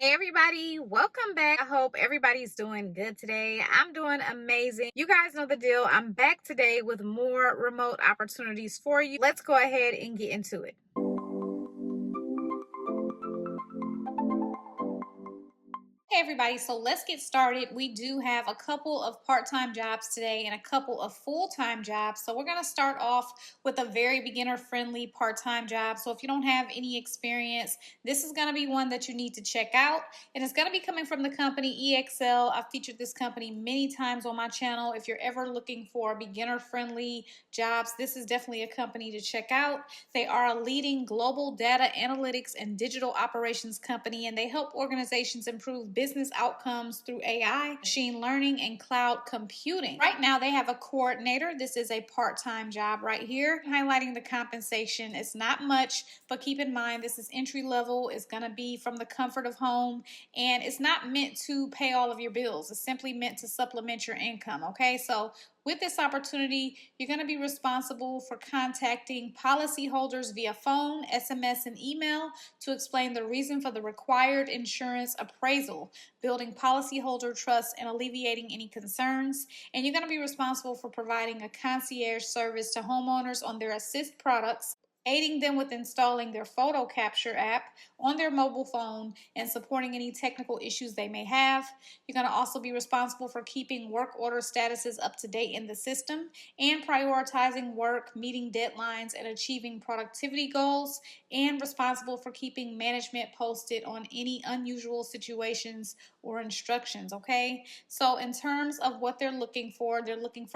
Hey everybody, welcome back. I hope everybody's doing good today. I'm doing amazing. You guys know the deal. I'm back today with more remote opportunities for you. Let's go ahead and get into it. Hey everybody, so let's get started. We do have a couple of part-time jobs today and a couple of full-time jobs. So we're going to start off with a very beginner-friendly part-time job. So if you don't have any experience, this is going to be one that you need to check out. And it's going to be coming from the company EXL. I've featured this company many times on my channel. If you're ever looking for beginner-friendly jobs, this is definitely a company to check out. They are a leading global data analytics and digital operations company, and they help organizations improve business outcomes through AI, machine learning, and cloud computing. Right now, they have a coordinator. This is a part-time job right here. Highlighting the compensation, it's not much, but keep in mind this is entry level. It's going to be from the comfort of home, and it's not meant to pay all of your bills. It's simply meant to supplement your income, okay? So with this opportunity, you're going to be responsible for contacting policyholders via phone, SMS, and email to explain the reason for the required insurance appraisal, building policyholder trust, and alleviating any concerns. And you're going to be responsible for providing a concierge service to homeowners on their Assist products, aiding them with installing their photo capture app on their mobile phone and supporting any technical issues they may have. You're going to also be responsible for keeping work order statuses up to date in the system and prioritizing work, meeting deadlines, and achieving productivity goals, and responsible for keeping management posted on any unusual situations or instructions, okay? So in terms of what they're looking for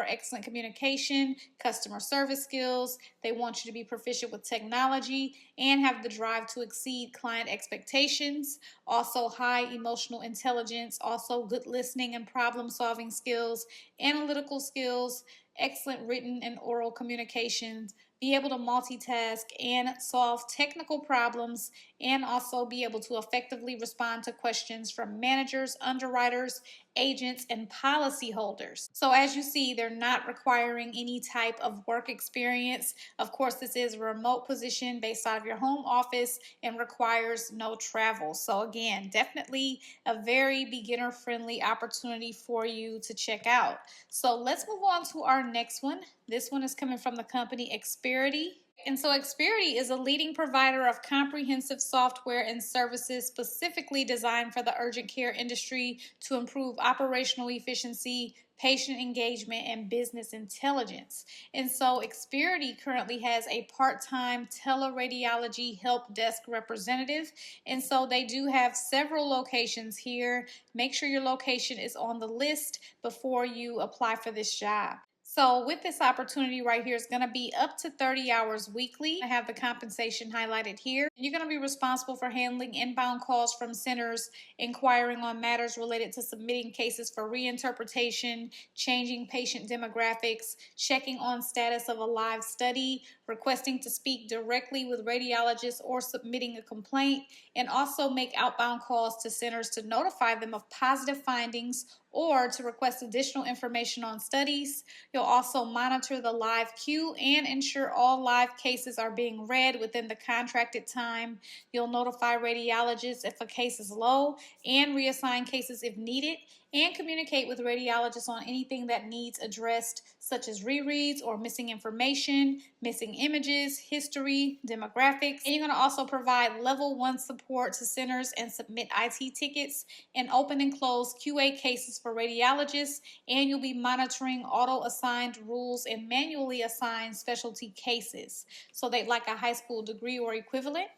excellent communication, customer service skills. They want you to be proficient with technology and have the drive to exceed client expectations. Also high emotional intelligence, also good listening and problem solving skills, analytical skills, excellent written and oral communications, be able to multitask and solve technical problems, and also be able to effectively respond to questions from managers, underwriters, agents, and policyholders. So as you see, they're not requiring any type of work experience. Of course, this is a remote position based out of your home office and requires no travel. So again, definitely a very beginner-friendly opportunity for you to check out. So let's move on to our next one. This one is coming from the company Experity. And so Experity is a leading provider of comprehensive software and services specifically designed for the urgent care industry to improve operational efficiency, patient engagement, and business intelligence. And so Experity currently has a part-time teleradiology help desk representative. And so they do have several locations here. Make sure your location is on the list before you apply for this job. So with this opportunity right here, it's going to be up to 30 hours weekly. I have the compensation highlighted here. You're going to be responsible for handling inbound calls from centers, inquiring on matters related to submitting cases for reinterpretation, changing patient demographics, checking on status of a live study, requesting to speak directly with radiologists or submitting a complaint, and also make outbound calls to centers to notify them of positive findings or to request additional information on studies. You'll also monitor the live queue and ensure all live cases are being read within the contracted time. You'll notify radiologists if a case is low and reassign cases if needed, and communicate with radiologists on anything that needs addressed, such as rereads or missing information, missing images, history, demographics. And you're going to also provide level 1 support to centers and submit IT tickets and open and close QA cases for radiologists, and you'll be monitoring auto-assigned rules and manually assigned specialty cases. So they'd like a high school degree or equivalent,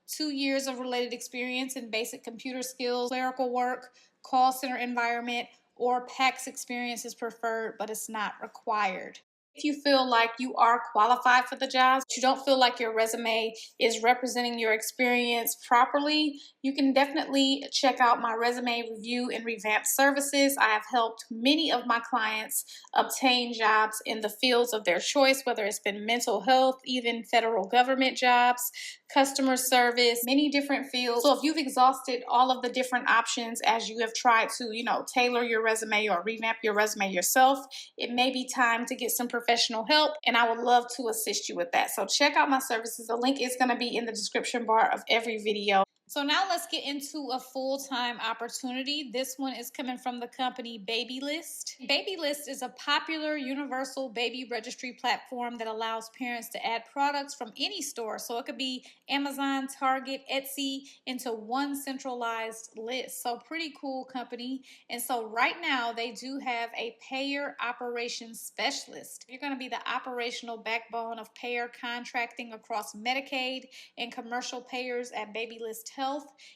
2 years of related experience in basic computer skills, clerical work, call center environment, or PACS experience is preferred, but it's not required. If you feel like you are qualified for the jobs, but you don't feel like your resume is representing your experience properly, you can definitely check out my resume review and revamp services. I have helped many of my clients obtain jobs in the fields of their choice, whether it's been mental health, even federal government jobs, customer service, many different fields. So if you've exhausted all of the different options as you have tried to, tailor your resume or revamp your resume yourself, it may be time to get some professional help, and I would love to assist you with that. So check out my services. The link is going to be in the description bar of every video. So now let's get into a full-time opportunity. This one is coming from the company Babylist. Babylist is a popular universal baby registry platform that allows parents to add products from any store. So it could be Amazon, Target, Etsy into one centralized list. So pretty cool company. And so right now they do have a payer operations specialist. You're going to be the operational backbone of payer contracting across Medicaid and commercial payers at Babylist Health.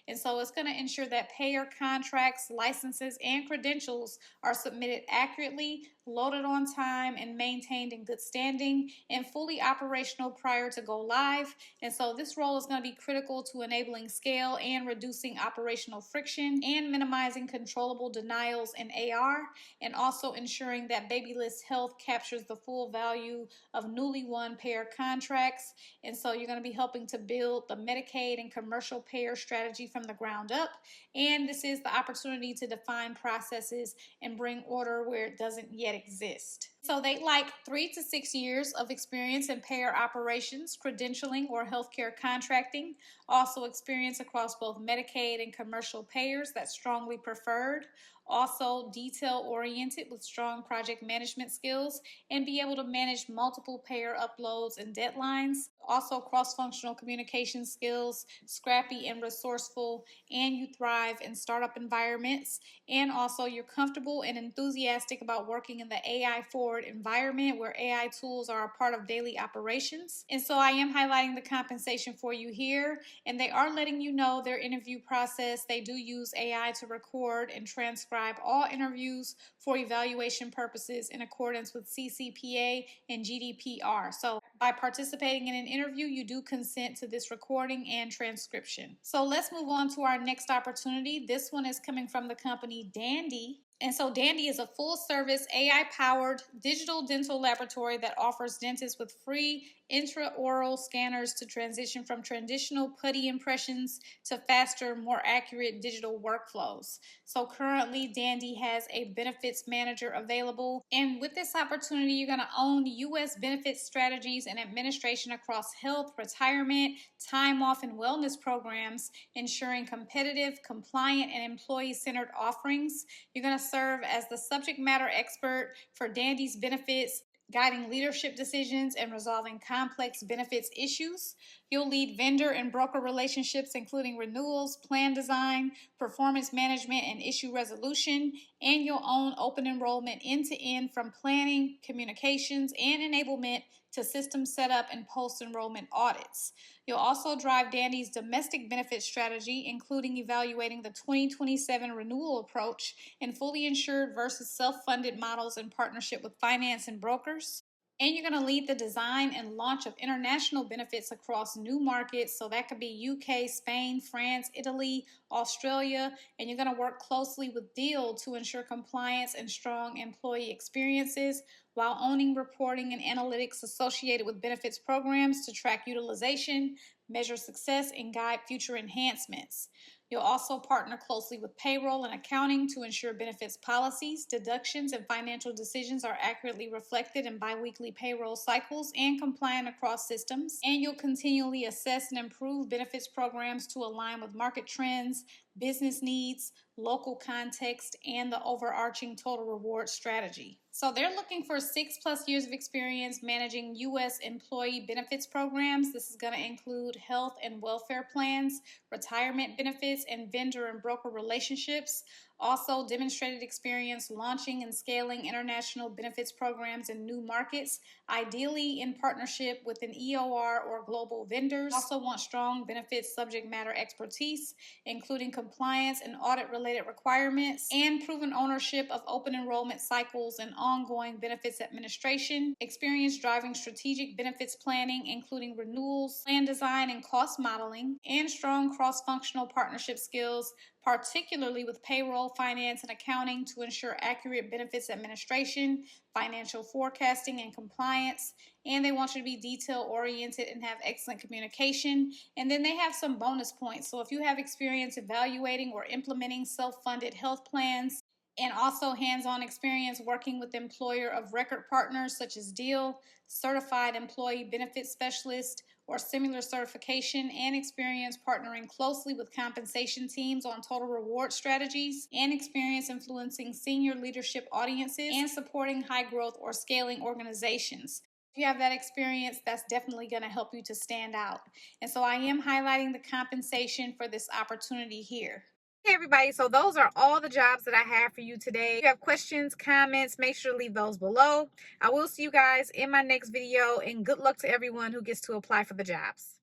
And so it's going to ensure that payer contracts, licenses, and credentials are submitted accurately, loaded on time, and maintained in good standing, and fully operational prior to go live. And so this role is going to be critical to enabling scale and reducing operational friction and minimizing controllable denials in AR, and also ensuring that Babylist Health captures the full value of newly won payer contracts. And so you're going to be helping to build the Medicaid and commercial payer strategy from the ground up. And this is the opportunity to define processes and bring order where it doesn't yet exist. So they like 3 to 6 years of experience in payer operations, credentialing, or healthcare contracting. Also experience across both Medicaid and commercial payers, that's strongly preferred. Also detail oriented with strong project management skills and be able to manage multiple payer uploads and deadlines. Also cross-functional communication skills, scrappy and resourceful, and you thrive in startup environments. And also you're comfortable and enthusiastic about working in the AI forward environment where AI tools are a part of daily operations. And so I am highlighting the compensation for you here, and they are letting you know their interview process. They do use AI to record and transcribe all interviews for evaluation purposes in accordance with CCPA and GDPR. So by participating in an interview, you do consent to this recording and transcription. So let's move on to our next opportunity. This one is coming from the company Dandy. And so Dandy is a full-service AI-powered digital dental laboratory that offers dentists with free intraoral scanners to transition from traditional putty impressions to faster, more accurate digital workflows. So currently, Dandy has a benefits manager available. And with this opportunity, you're going to own U.S. benefits strategies and administration across health, retirement, time off, and wellness programs, ensuring competitive, compliant, and employee-centered offerings. You're going to serve as the subject matter expert for Dandy's benefits, guiding leadership decisions and resolving complex benefits issues. You'll lead vendor and broker relationships, including renewals, plan design, performance management, and issue resolution. And you'll own open enrollment end-to-end from planning, communications, and enablement to system setup and post-enrollment audits. You'll also drive Dandy's domestic benefit strategy, including evaluating the 2027 renewal approach and fully insured versus self-funded models in partnership with finance and brokers. And you're going to lead the design and launch of international benefits across new markets. So that could be UK, Spain, France, Italy, Australia. And you're going to work closely with Deal to ensure compliance and strong employee experiences while owning reporting and analytics associated with benefits programs to track utilization, measure success, and guide future enhancements. You'll also partner closely with payroll and accounting to ensure benefits policies, deductions, and financial decisions are accurately reflected in biweekly payroll cycles and compliant across systems. And you'll continually assess and improve benefits programs to align with market trends, business needs, local context, and the overarching total reward strategy. So they're looking for 6+ years of experience managing U.S. employee benefits programs. This is going to include health and welfare plans, retirement benefits, and vendor and broker relationships. Also, demonstrated experience launching and scaling international benefits programs in new markets, ideally in partnership with an EOR or global vendors. Also want strong benefits subject matter expertise, including compliance and audit-related requirements, and proven ownership of open enrollment cycles and ongoing benefits administration, experience driving strategic benefits planning, including renewals, plan design, and cost modeling, and strong cross-functional partnership skills, particularly with payroll, finance, and accounting to ensure accurate benefits administration, financial forecasting, and compliance. And they want you to be detail-oriented and have excellent communication. And then they have some bonus points. So if you have experience evaluating or implementing self-funded health plans, and also hands-on experience working with employer of record partners such as Deal, certified employee benefit specialist, or similar certification, and experience partnering closely with compensation teams on total reward strategies, and experience influencing senior leadership audiences and supporting high growth or scaling organizations. If you have that experience, that's definitely going to help you to stand out. And so I am highlighting the compensation for this opportunity here. Hey everybody, so those are all the jobs that I have for you today. If you have questions, comments, make sure to leave those below. I will see you guys in my next video, and good luck to everyone who gets to apply for the jobs.